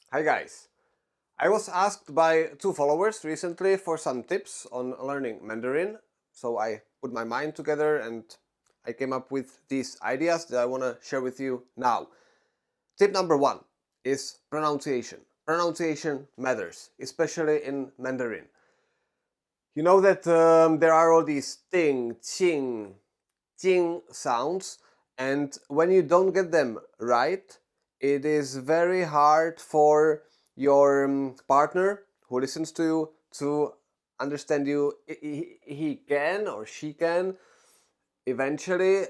Hi guys! I was asked by two followers recently for some tips on learning Mandarin, so I put my mind together and I came up with these ideas that I want to share with you now. Tip number one is pronunciation. Pronunciation matters, especially in Mandarin. You know that there are all these ting, qing, jing sounds, and when you don't get them right, it is very hard for your partner who listens to you to understand you. He can or she can eventually,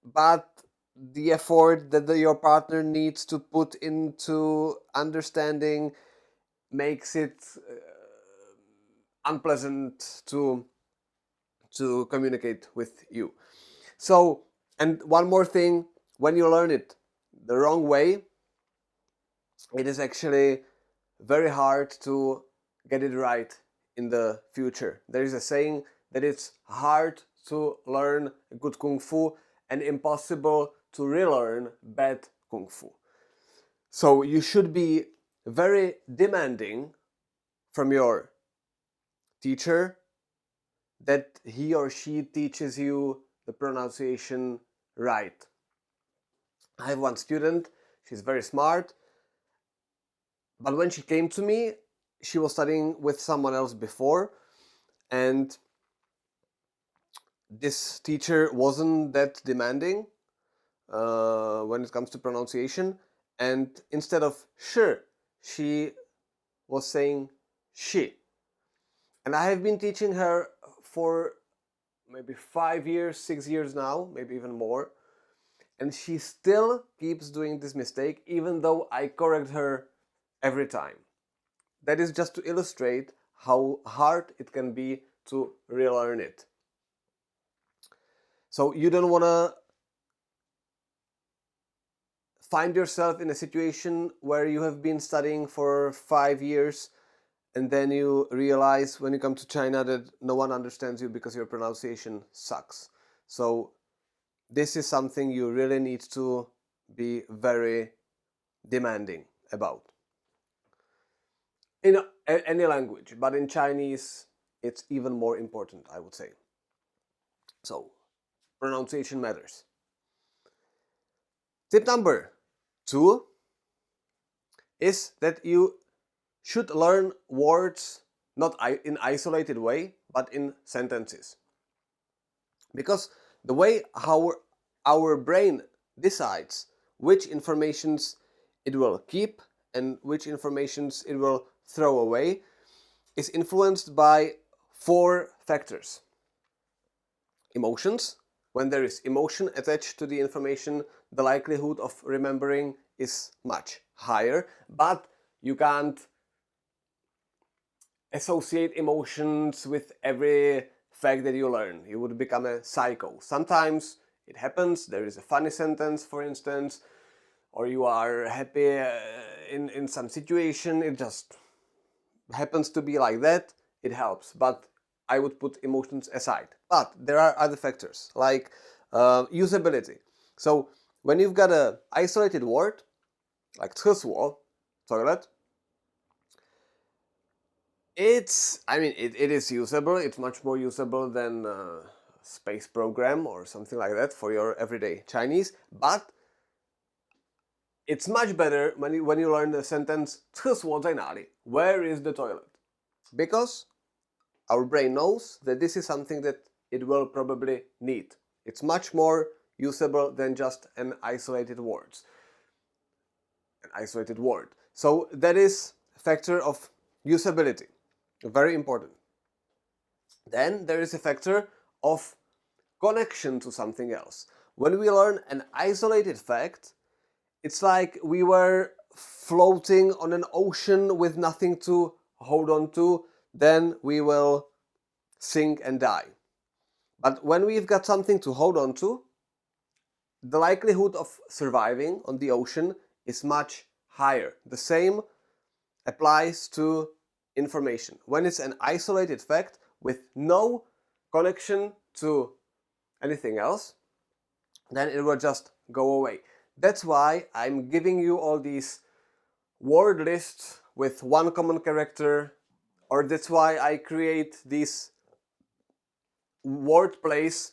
but the effort that your partner needs to put into understanding makes it unpleasant to communicate with you. So, and one more thing, when you learn it the wrong way, it is actually very hard to get it right in the future. There is a saying that it's hard to learn good kung fu and impossible to relearn bad kung fu. So you should be very demanding from your teacher that he or she teaches you the pronunciation right. I have one student, she's very smart, but when she came to me, she was studying with someone else before, and this teacher wasn't that demanding when it comes to pronunciation. And instead of sh, she was saying she. And I have been teaching her for maybe 5 years, 6 years now, maybe even more. And she still keeps doing this mistake, even though I correct her every time. That is just to illustrate how hard it can be to relearn it. So you don't want to find yourself in a situation where you have been studying for 5 years and then you realize when you come to China that no one understands you because your pronunciation sucks. So this is something you really need to be very demanding about. In any language, but in Chinese, it's even more important, I would say. So, pronunciation matters. Tip number two is that you should learn words not in isolated way, but in sentences. Because the way how our brain decides which informations it will keep and which informations it will throw away is influenced by four factors. Emotions. When there is emotion attached to the information, the likelihood of remembering is much higher, but you can't associate emotions with every fact that you learn. You would become a psycho. Sometimes it happens, there is a funny sentence, for instance, or you are happy in some situation, it just happens to be like that, it helps. But I would put emotions aside. But there are other factors, like usability. So when you've got an isolated word, like 厕所, toilet, it is usable. It's much more usable than space program or something like that for your everyday Chinese. But it's much better when you learn the sentence 厕所在哪里? Where is the toilet? Because our brain knows that this is something that it will probably need. It's much more usable than just an isolated word. So that is a factor of usability. Very important. Then there is a factor of connection to something else. When we learn an isolated fact, it's like we were floating on an ocean with nothing to hold on to, then we will sink and die. But when we've got something to hold on to, the likelihood of surviving on the ocean is much higher. The same applies to information. When it's an isolated fact with no connection to anything else, then it will just go away. That's why I'm giving you all these word lists with one common character, or that's why I create these word plays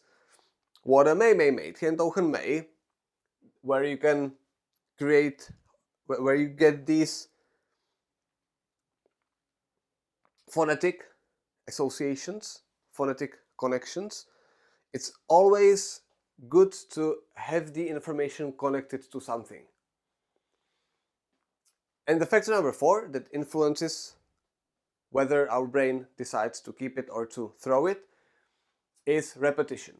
我的妹妹每天都很美 where you can create, where you get these phonetic associations, phonetic connections. It's always good to have the information connected to something. And the factor number 4 that influences whether our brain decides to keep it or to throw it is repetition.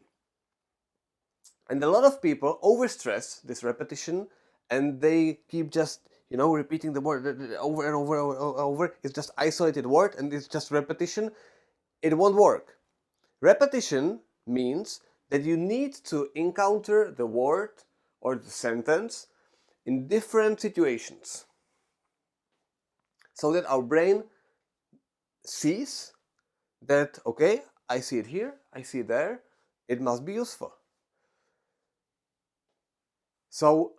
And a lot of people overstress this repetition, and they keep just, repeating the word over and over and over. It's just isolated word and it's just repetition. It won't work. Repetition means that you need to encounter the word or the sentence in different situations so that our brain sees that, okay, I see it here, I see it there, it must be useful. So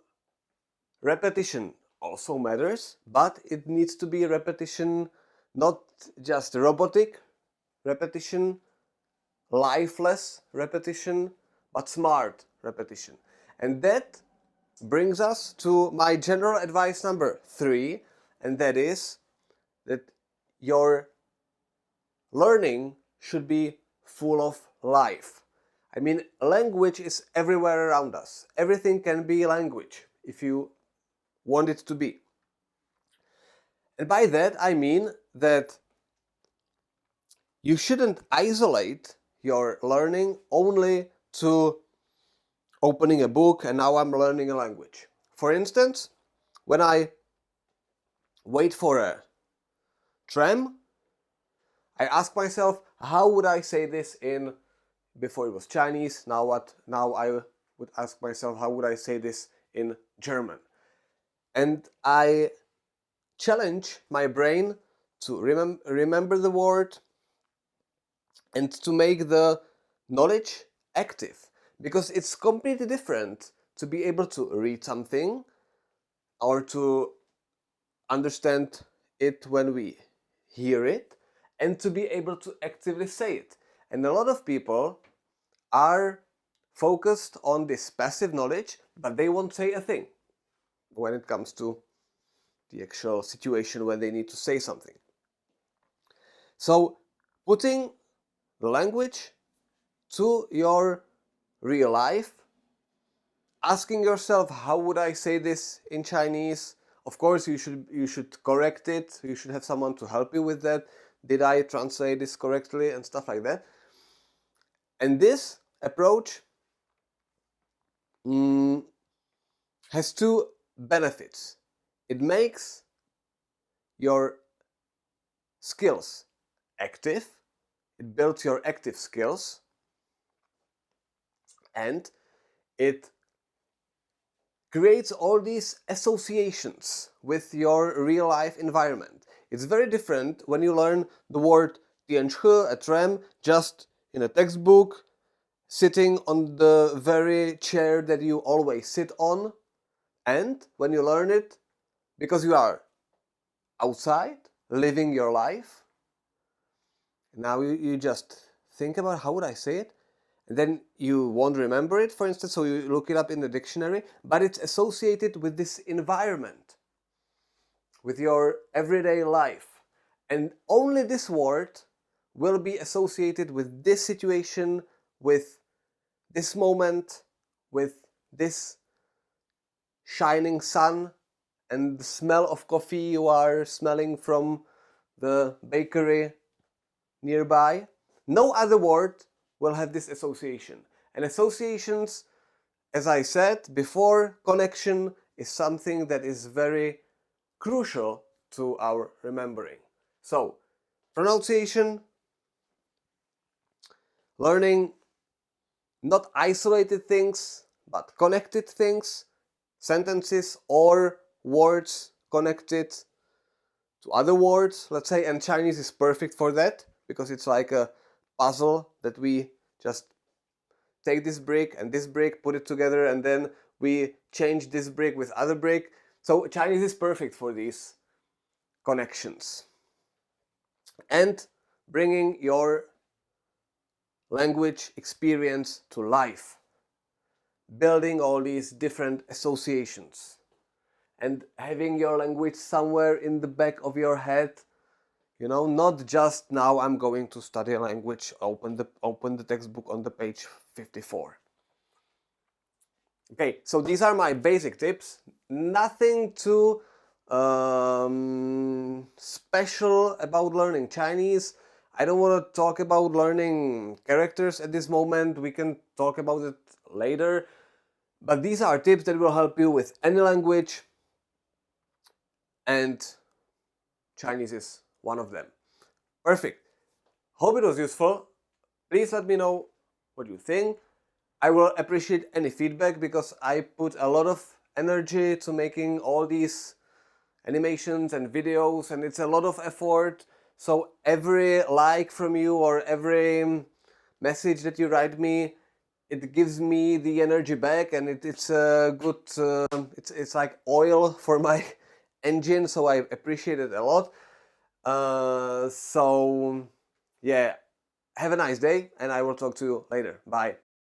repetition also matters, but it needs to be repetition, not just robotic repetition, lifeless repetition, but smart repetition. And that brings us to my general advice number 3, and that is that your learning should be full of life. I mean, language is everywhere around us. Everything can be language if you want it to be. And by that I mean that you shouldn't isolate your learning only to opening a book and now I'm learning a language. For instance, when I wait for a tram, I ask myself, how would I say this in, before it was Chinese, now what? Now I would ask myself, how would I say this in German? And I challenge my brain to remember the word and to make the knowledge active, because it's completely different to be able to read something or to understand it when we hear it and to be able to actively say it. And a lot of people are focused on this passive knowledge, but they won't say a thing when it comes to the actual situation when they need to say something. So putting the language to your real life, asking yourself, how would I say this in Chinese? Of course, you should correct it. You should have someone to help you with that. Did I translate this correctly and stuff like that? And this approach has 2 benefits. It makes your skills active. It builds your active skills. And it creates all these associations with your real life environment. It's very different when you learn the word 电车, a tram, just in a textbook, sitting on the very chair that you always sit on, and when you learn it because you are outside, living your life. Now you just think about, how would I say it? And then you won't remember it, for instance, so you look it up in the dictionary, but it's associated with this environment, with your everyday life. And only this word will be associated with this situation, with this moment, with this shining sun and the smell of coffee you are smelling from the bakery nearby. No other word will have this association. And associations, as I said before, connection is something that is very crucial to our remembering. So, pronunciation, learning not isolated things, but connected things, sentences or words connected to other words, let's say, and Chinese is perfect for that, because it's like a puzzle that we just take this brick and this brick, put it together, and then we change this brick with other brick. So Chinese is perfect for these connections and bringing your language experience to life, building all these different associations and having your language somewhere in the back of your head, you know, not just now I'm going to study a language, open the textbook on the page 54. Okay, so these are my basic tips. Nothing too special about learning Chinese. I don't want to talk about learning characters at this moment. We can talk about it later. But these are tips that will help you with any language, and Chinese is one of them. Perfect. Hope it was useful. Please let me know what you think. I will appreciate any feedback because I put a lot of energy to making all these animations and videos, and it's a lot of effort. So every like from you or every message that you write me, it gives me the energy back, and it's a good it's like oil for my engine, so I appreciate it a lot. So yeah, have a nice day, and I will talk to you later. Bye.